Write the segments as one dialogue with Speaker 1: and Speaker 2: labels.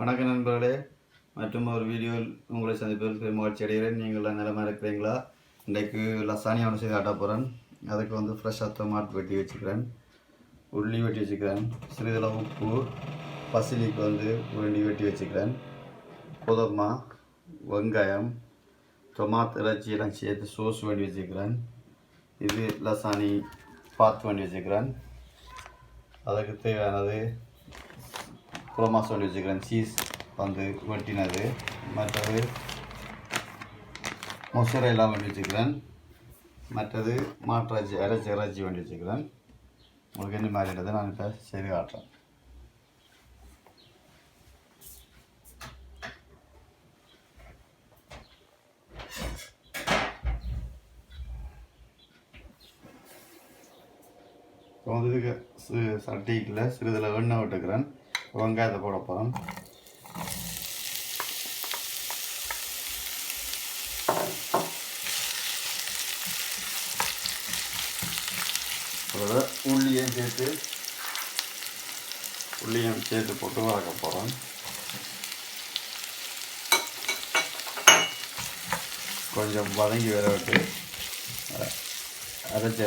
Speaker 1: வணக்கம் நண்பர்களே, மற்றும் ஒரு வீடியோவில் உங்களை சந்திப்பதில் பெரும் மகிழ்ச்சி அடைகிறேன். நீங்களாம் நிலமாக இருக்கிறீங்களா? இன்றைக்கு லசானி ஒன்று செய்து காட்ட போகிறேன். அதுக்கு வந்து ஃப்ரெஷ்ஷாக டொமாட்டோ வெட்டி வச்சுக்கிறேன், உள்ளி வெட்டி வச்சுக்கிறேன், சிறிதளவு உப்பு, பசிலிக்கு வந்து உருண்டி வெட்டி வச்சுக்கிறேன், புதமா, வெங்காயம், டொமாட்டோ இறைச்சி எல்லாம் சேர்த்து சோஸ் வேண்டி வச்சுக்கிறேன். இது லசானி பார்த்து வேண்டி வச்சுக்கிறேன். அதுக்கு தேவையானது புறமாசம் வேண்டி வச்சுக்கிறேன், சீஸ் வந்து வெட்டினது, மற்றது மொசரெல்லாம் வேண்டி வச்சுக்கிறேன், மற்றது மாட்டிறைச்சி இறைச்சி வேண்டி வச்சுக்கிறேன். உங்களுக்கு என்ன மாதிரின்றதை நான் இப்போ செய்து காட்டுறேன். இப்போ வந்து இதுக்கு சட்டிக்கில் சிறிதில் எண்ணெய் விட்டுக்கிறேன். வெங்காயத்தை போட போகிறேன். அதோட உள்ளியும் சேர்த்து போட்டு வதக்க போகிறேன். கொஞ்சம் வதங்கி வர விட்டு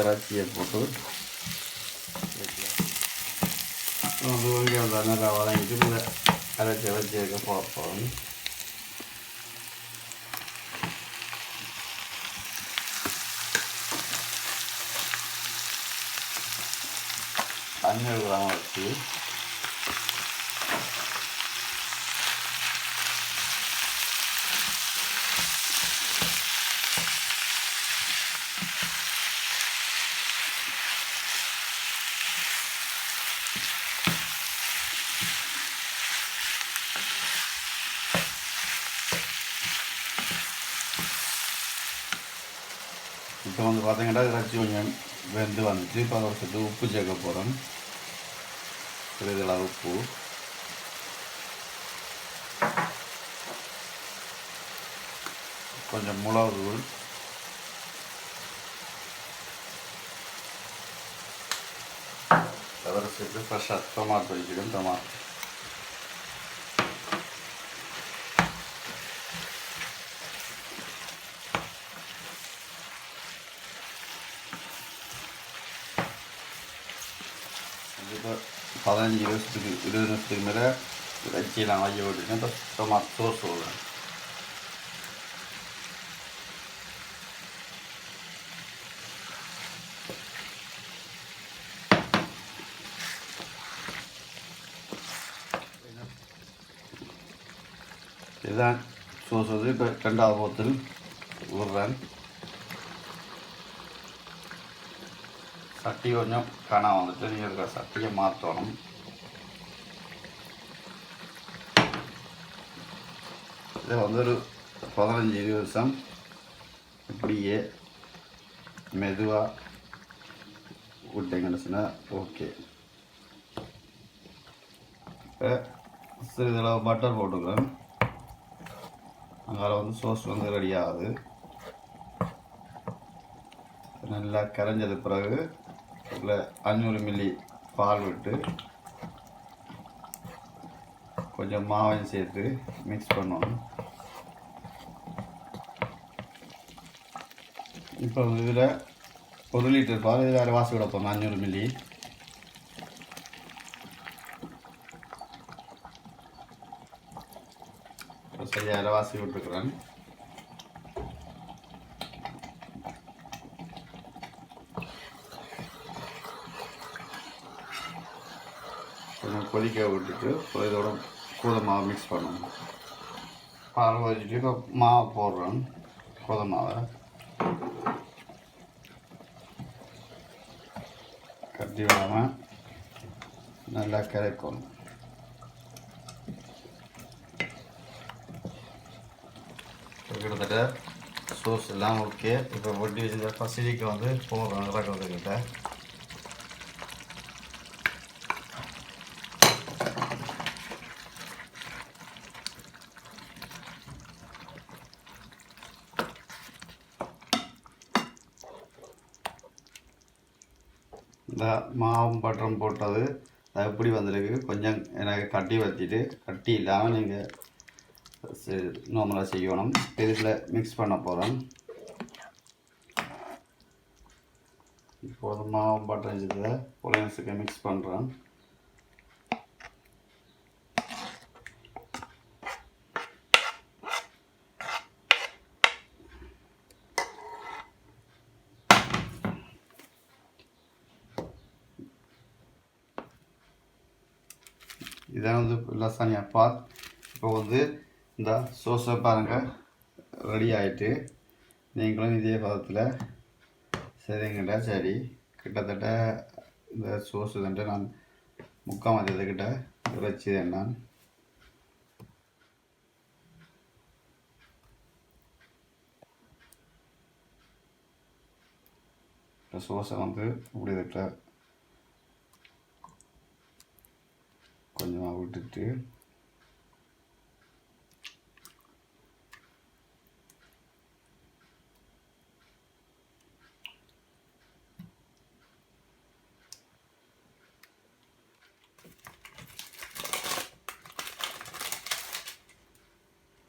Speaker 1: இறைச்சியை போட்டு வெங்காயம் நல்லா வதங்கிட்டு இந்த இறைச்சியை போட போகிறேன். தண்ணி விடாமல் வச்சு இப்போ வந்து பார்த்தீங்கன்னா இறைச்சி கொஞ்சம் வெந்து வந்துச்சு. இப்போ அதை சேர்த்து உப்பு சேர்க்க போகிறோம். சிறிதளவு உப்பு, கொஞ்சம் மிளகுத்தூள், அதோட சேர்த்து ஃப்ரெஷ்ஷாக டொமாட்டோ வச்சுக்கணும். டொமாட்டோ இப்போ 15-20 நிமிஷத்துக்கு மேலே இறைச்சியெல்லாம் வாங்கி விட்டுட்டு இப்போ டொமாட்டோ சோஸ் விடுறேன். இதுதான் சோஸ் வந்து இப்போ 2வது போத்தில் விடுறேன். சட்டி கொஞ்சம் காணாம வந்துட்டு நீங்கள் இருக்கிற சட்டியை மாற்றணும். இதை வந்து ஒரு 15-20 நிமிஷம் இப்படியே மெதுவாக விட்டீங்கன்னு சொன்னால் ஓகே. இப்போ சிறிதளவு பட்டர் போட்டுக்கிறேன். அதில் வந்து சோஸ் வந்து ரெடி ஆகுது. நல்லா கரைஞ்சது பிறகு இதில் 500 மில்லி பால் விட்டு கொஞ்சம் மாவையும் சேர்த்து மிக்ஸ் பண்ணணும். இப்போ இதில் 1 லிட்டர் பால் இதில் அரைவாசி விட போகிறோம். 500 மில்லி சரியாக அரைவாசி விட்டுக்கிறேன். கொஞ்சம் கொதிக்க விட்டுட்டு இதோட கோதுமை மாவை மிக்ஸ் பண்ணணும். பால் வச்சுட்டு இப்போ மாவை போடுறோம். கோதுமை மாவை கட்டி விடாமல் நல்லா கரைக்கணும். கிட்டத்தட்ட சோஸ் எல்லாம் ஓகே. இப்போ ஒட்டி வச்சுருக்க பசிலிக்கு வந்து போடுறோம் இறக்கிறதுக்கிட்ட. இந்த மாவும் பட்டரும் போட்டது அது எப்படி வந்திருக்கு கொஞ்சம் எனக்கு கட்டி வற்றிட்டு கட்டி இல்லாமல் நீங்கள் நார்மலாக செய்யணும். இதில் மிக்ஸ் பண்ண போகிறோம். இப்போது மாவு பட்டர் இதில் பொலனஸுக்கு மிக்ஸ் பண்ணுறோம். இதான் வந்து லசானியா பாத். இப்போ வந்து இந்த சோஸை பாருங்கள் ரெடி ஆகிட்டு, நீங்களும் இதே பதத்தில் சரிங்கிட்ட சரி. கிட்டத்தட்ட இந்த சோஸு வந்துட்டு நான் 3/4 மதியத்துக்கிட்ட இறைச்சிதேன். நான் இந்த சோஸை வந்து இப்படி இதுக்கிட்ட கொஞ்சமாக விட்டுட்டு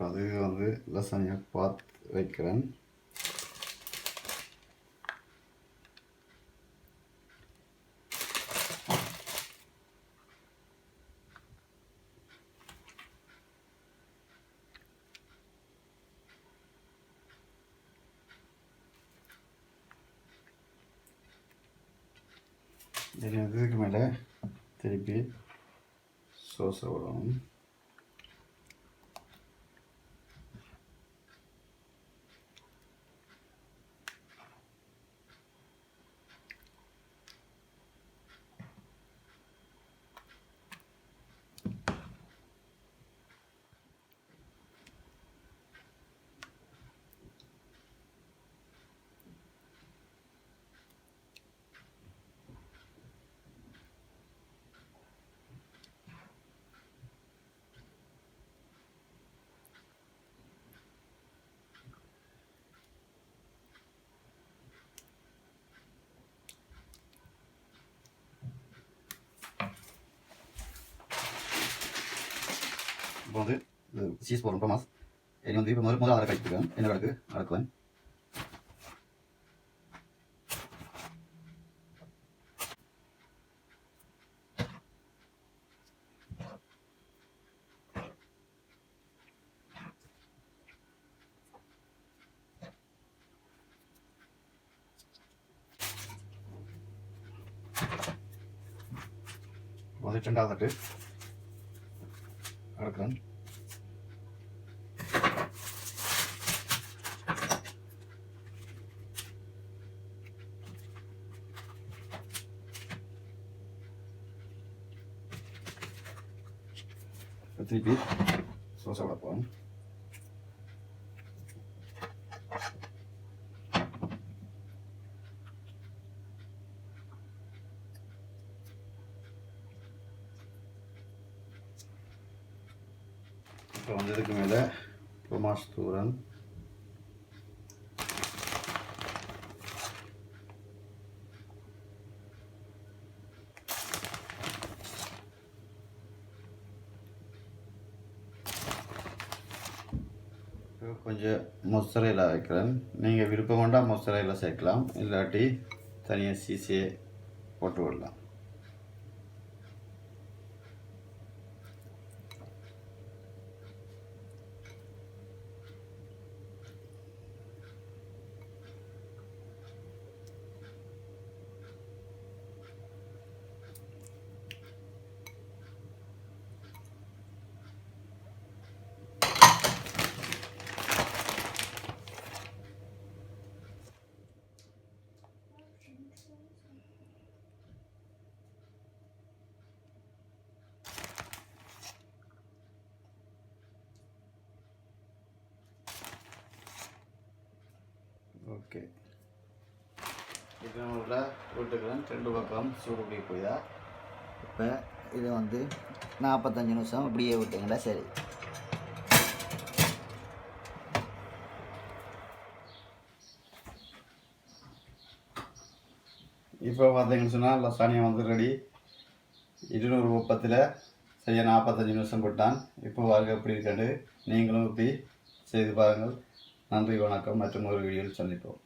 Speaker 1: அது வந்து லசானியா பாத் வைக்கிறேன். இதுக்கு மேலே திருப்பி சோஸை விடணும். இப்போ வந்து சீஸ் போடுறோம் டோமாஸ். இனி வந்து இப்போ முதல்ல அதை கழிச்சுக்கிறேன். என்ன கிடக்கு நடக்குவேன். வந்து 2வது தட்டு அடுக்கிறேன். திருப்பி சோஸை வளர்ப்போம். இப்போ வந்து இதுக்கு மேலே டொமாஸ் தூரன் கொஞ்சம் மொசரேலா வைக்கிறேன். நீங்கள் விருப்பம் கொண்டால் மொசரேலா சேர்க்கலாம், இல்லாட்டி தனியாக சீஸே போட்டு விடலாம். ஓகே, இப்போ உள்ள விட்டுக்கிறேன். 2 பக்கம் சூடு இப்படி போய்தா. இப்போ இதை வந்து 45 நிமிஷம் இப்படியே விட்டுங்களா. சரி, இப்போ பார்த்தீங்கன்னு சொன்னால் லசானியா வந்து ரெடி. 200 வெப்பத்தில் சரியாக 45 நிமிஷம் போட்டான். இப்போ வாழ்க்கை எப்படி இருக்காண்டு நீங்களும் இப்படி செய்து பாருங்கள். நன்றி, வணக்கம். மற்றும் ஒரு வீடியோவில் சந்திப்போம்.